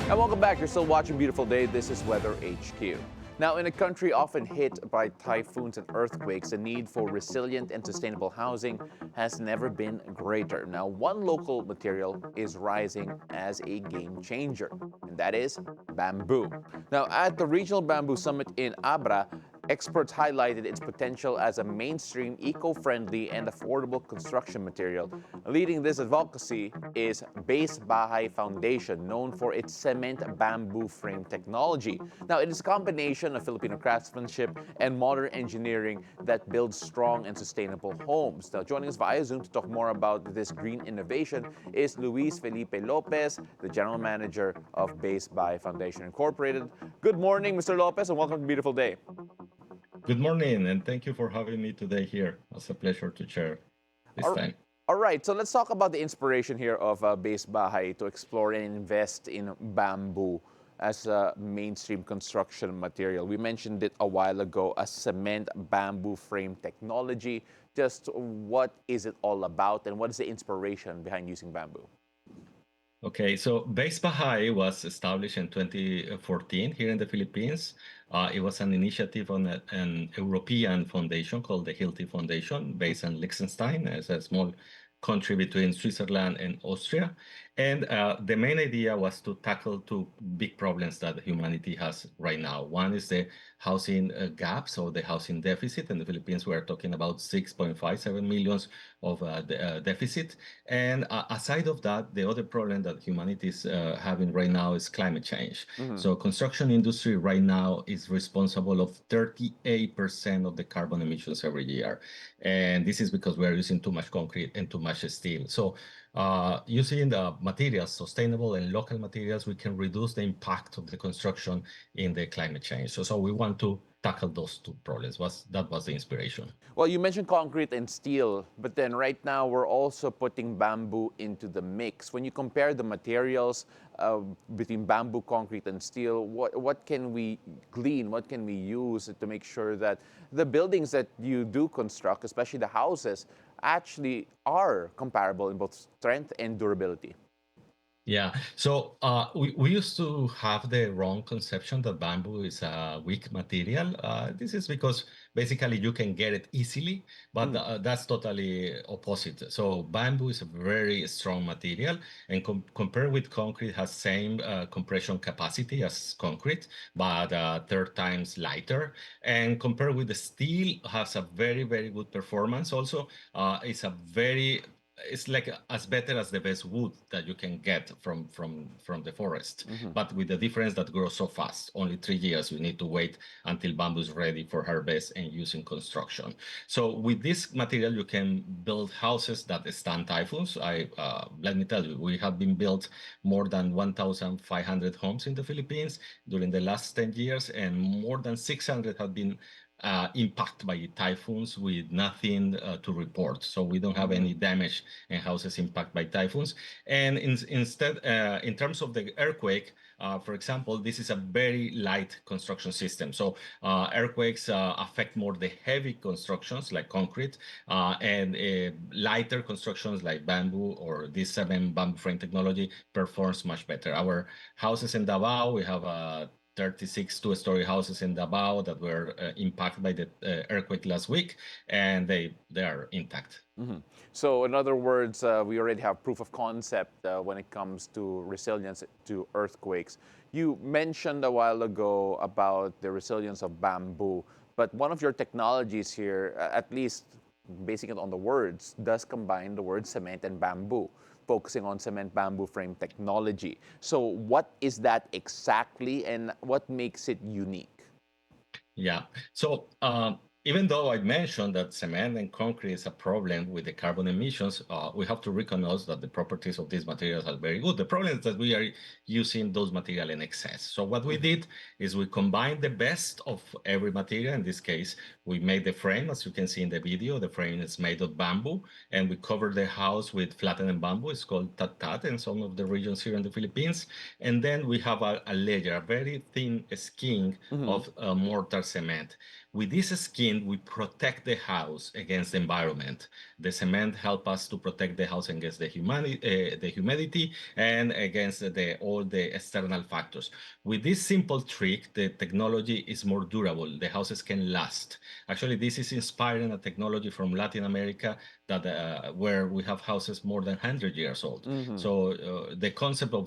And welcome back. You're still watching Beautiful Day. This is Weather HQ. Now, in a country often hit by typhoons and earthquakes, the need for resilient and sustainable housing has never been greater. Now, one local material is rising as a game changer, and that is bamboo. Now, at the Regional Bamboo Summit in Abra, experts highlighted its potential as a mainstream, eco-friendly, and affordable construction material. Leading this advocacy is BASE Bahay Foundation, known for its cement bamboo frame technology. Now, it is a combination of Filipino craftsmanship and modern engineering that builds strong and sustainable homes. Now, joining us via Zoom to talk more about this green innovation is Luis Felipe Lopez, the General Manager of BASE Bahay Foundation Incorporated. Good morning, Mr. Lopez, and welcome to Beautiful Day. Good morning, and thank you for having me today here. It's a pleasure to share this All time. all right, so let's talk about the inspiration here of BASE Bahay to explore and invest in bamboo as a mainstream construction material. We mentioned it a while ago, a cement bamboo frame technology. Just what is it all about, and what is the inspiration behind using bamboo? Okay, so BASE Bahay was established in 2014 here in the Philippines. It was an initiative on an European foundation called the Hilti Foundation, based in Liechtenstein, as a small country between Switzerland and Austria. And the main idea was to tackle two big problems that humanity has right now. One is the housing gap, so the housing deficit. In the Philippines, we are talking about 6.57 millions of deficit. And aside of that, the other problem that humanity is having right now is climate change. Mhm. So construction industry right now is responsible of 38% of the carbon emissions every year. And this is because we are using too much concrete and too much steel. So using the materials, sustainable and local materials, we can reduce the impact of the construction in the climate change. So we want to tackle those two problems. That was the inspiration. Well, you mentioned concrete and steel, but then right now we're also putting bamboo into the mix. When you compare the materials between bamboo, concrete, and steel, what can we glean? What can we use to make sure that the buildings that you do construct, especially the houses, actually are comparable in both strength and durability? Yeah, so we used to have the wrong conception that bamboo is a weak material. This is because basically you can get it easily, but Mm. that's totally opposite. So bamboo is a very strong material, and compared with concrete, has same compression capacity as concrete, but third times lighter. And compared with the steel, has a very good performance. Also, it's like as better as the best wood that you can get from the forest, Mhm. but with the difference that grows so fast. Only 3 years you need to wait until bamboo is ready for harvest and use in construction. So with this material you can build houses that stand typhoons. I let me tell you, we have been built more than 1,500 homes in the Philippines during the last 10 years, and more than 600 have been impacted by typhoons with nothing to report. So we don't have Mhm. any damage and houses impacted by typhoons. And instead, in terms of the earthquake, for example, this is a very light construction system. So earthquakes affect more the heavy constructions like concrete, and lighter constructions like bamboo or this 7 bamboo frame technology performs much better. Our houses in Davao, we have 36 two-story houses in Davao that were impacted by the earthquake last week, and they are intact. Mhm. So, in other words, we already have proof of concept when it comes to resilience to earthquakes. You mentioned a while ago about the resilience of bamboo, but one of your technologies here, at least basing it on the words, does combine the word cement and bamboo, focusing on cement bamboo frame technology. So, what is that exactly, and what makes it unique? Yeah. So even though I mentioned that cement and concrete is a problem with the carbon emissions, we have to recognize that the properties of these materials are very good. The problem is that we are using those materials in excess. So what we Mhm. did is we combined the best of every material. In this case, we made the frame, as you can see in the video. The frame is made of bamboo, and we covered the house with flattened bamboo. It's called tat in some of the regions here in the Philippines. And then we have a layer, a very thin skin Mhm. of mortar cement. with this skin, we protect the house against the environment. The cement help us to protect the house against the humidity and against all the external factors. With this simple trick, the technology is more durable. The houses can last. Actually, this is inspiring a technology from Latin America that where we have houses more than 100 years old. So the concept of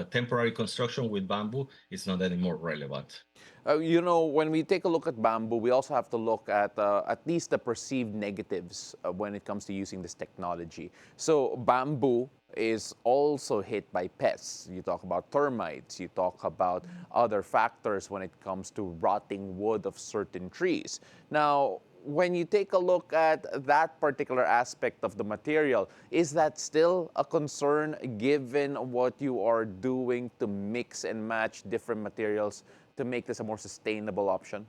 temporary construction with bamboo is not anymore relevant. When we take a look at bamboo, we also have to look at least the perceived negatives when it comes to using this technology. So bamboo is also hit by pests. You talk about termites, you talk about other factors when it comes to rotting wood of certain trees. Now, when you take a look at that particular aspect of the material, is that still a concern given what you are doing to mix and match different materials to make this a more sustainable option?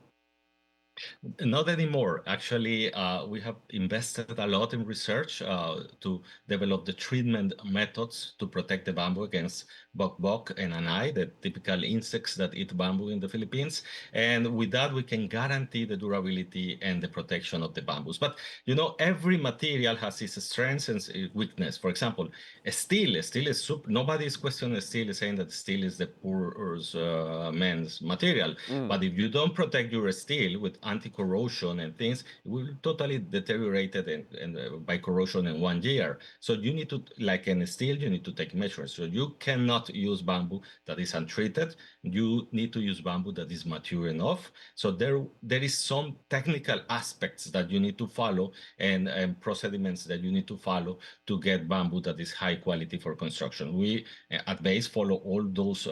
Not anymore. Actually, we have invested a lot in research to develop the treatment methods to protect the bamboo against bok and anay, the typical insects that eat bamboo in the Philippines. And with that, we can guarantee the durability and the protection of the bamboos. But every material has its strengths and weakness. For example, steel is nobody is questioning steel, is saying that steel is the poor man's material. But if you don't protect your steel with anti-corrosion and things, it will totally deteriorate it by corrosion in 1 year. So you need to, like in steel, you need to take measures. So you cannot use bamboo that is untreated. You need to use bamboo that is mature enough. So there is some technical aspects that you need to follow and procediments that you need to follow to get bamboo that is high quality for construction. We at BASE follow all those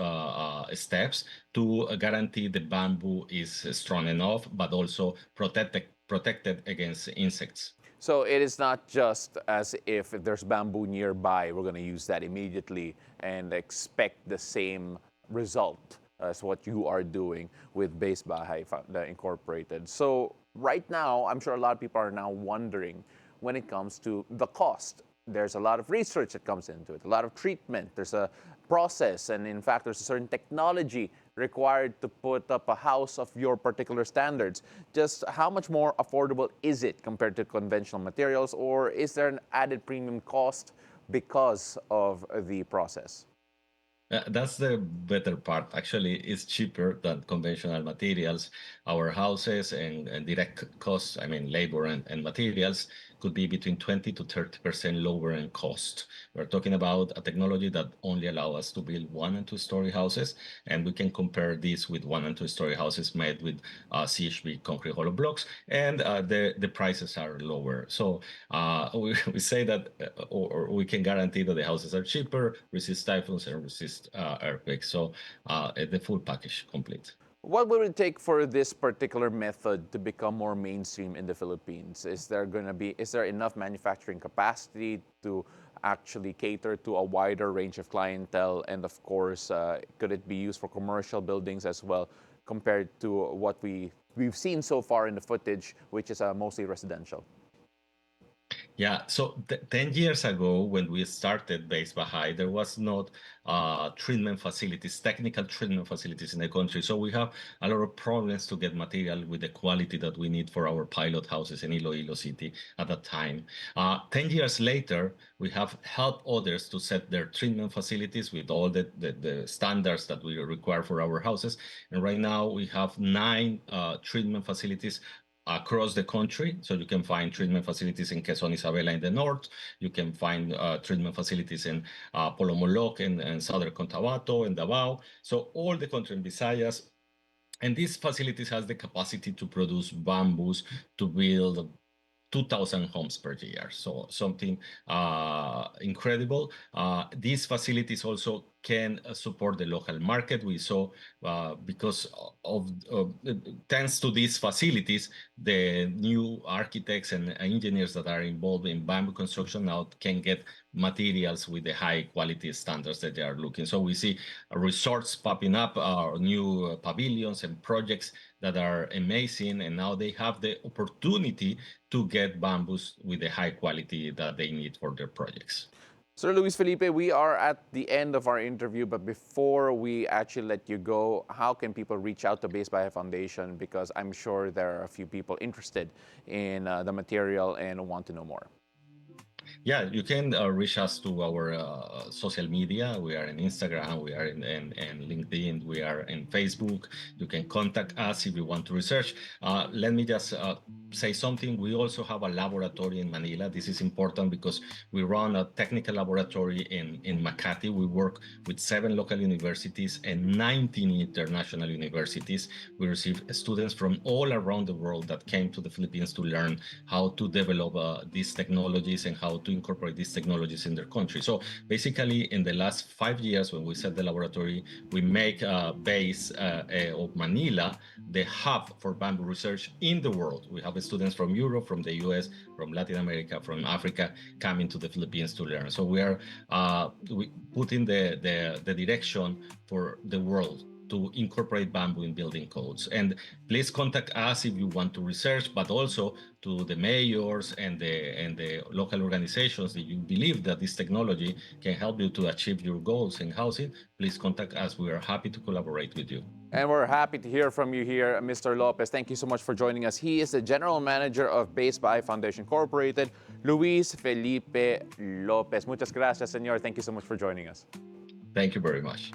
steps to guarantee the bamboo is strong enough, but also protected against insects. So it is not just as if there's bamboo nearby, we're going to use that immediately and expect the same result as what you are doing with BASE Bahay Incorporated. So right now, I'm sure a lot of people are now wondering when it comes to the cost. There's a lot of research that comes into it, a lot of treatment. There's a process, and in fact, there's a certain technology required to put up a house of your particular standards. Just how much more affordable is it compared to conventional materials, or is there an added premium cost because of the process? That's the better part. Actually, it's cheaper than conventional materials. Our houses and direct costs, I mean, labor and materials, could be between 20 to 30% lower in cost. We're talking about a technology that only allows us to build 1 and 2 story houses, and we can compare this with 1 and 2 story houses made with CHB concrete hollow blocks, and the prices are lower. So we say that, or we can guarantee that the houses are cheaper, resist typhoons, and resist earthquakes. So the full package complete. What would it take for this particular method to become more mainstream in the Philippines? Is there enough manufacturing capacity to actually cater to a wider range of clientele? And of course, could it be used for commercial buildings as well, compared to what we've seen so far in the footage, which is mostly residential? Yeah, so 10 years ago, when we started BASE Bahay, there was not treatment facilities, technical treatment facilities in the country. So we have a lot of problems to get material with the quality that we need for our pilot houses in Iloilo City at that time. 10 years later, we have helped others to set their treatment facilities with all the standards that we require for our houses. And right now, we have 9 treatment facilities across the country. So you can find treatment facilities in Quezon Isabela in the north. You can find treatment facilities in Polomolok and southern Cotabato and Davao. So all the country in Visayas. And these facilities has the capacity to produce bamboos to build 2,000 homes per year. So something incredible. These facilities also can support the local market. We saw because of thanks to these facilities, the new architects and engineers that are involved in bamboo construction now can get materials with the high quality standards that they are looking. So we see resorts popping up, new pavilions and projects that are amazing, and now they have the opportunity to get bamboos with the high quality that they need for their projects. Sir Luis Felipe, we are at the end of our interview, but before we actually let you go, how can people reach out to BASE Bahay Foundation? Because I'm sure there are a few people interested in the material and want to know more. Yeah, you can reach us to our social media. We are in Instagram, we are in LinkedIn, we are in Facebook. You can contact us if you want to research. Let me just say something. We also have a laboratory in Manila. This is important because we run a technical laboratory in Makati. We work with 7 local universities and 19 international universities. We receive students from all around the world that came to the Philippines to learn how to develop these technologies and how to incorporate these technologies in their country. So basically, in the last 5 years, when we set the laboratory, we make BASE of Manila the hub for bamboo research in the world. We have students from Europe, from the US, from Latin America, from Africa coming to the Philippines to learn. So we are we putting the direction for the world to incorporate bamboo in building codes. And please contact us if you want to research, but also to the mayors and the local organizations that you believe that this technology can help you to achieve your goals in housing. Please contact us. We are happy to collaborate with you. And we're happy to hear from you here, Mr. Lopez. Thank you so much for joining us. He is the General Manager of BASE Bahay Foundation Incorporated, Luis Felipe Lopez. Muchas gracias, Senor. Thank you so much for joining us. Thank you very much.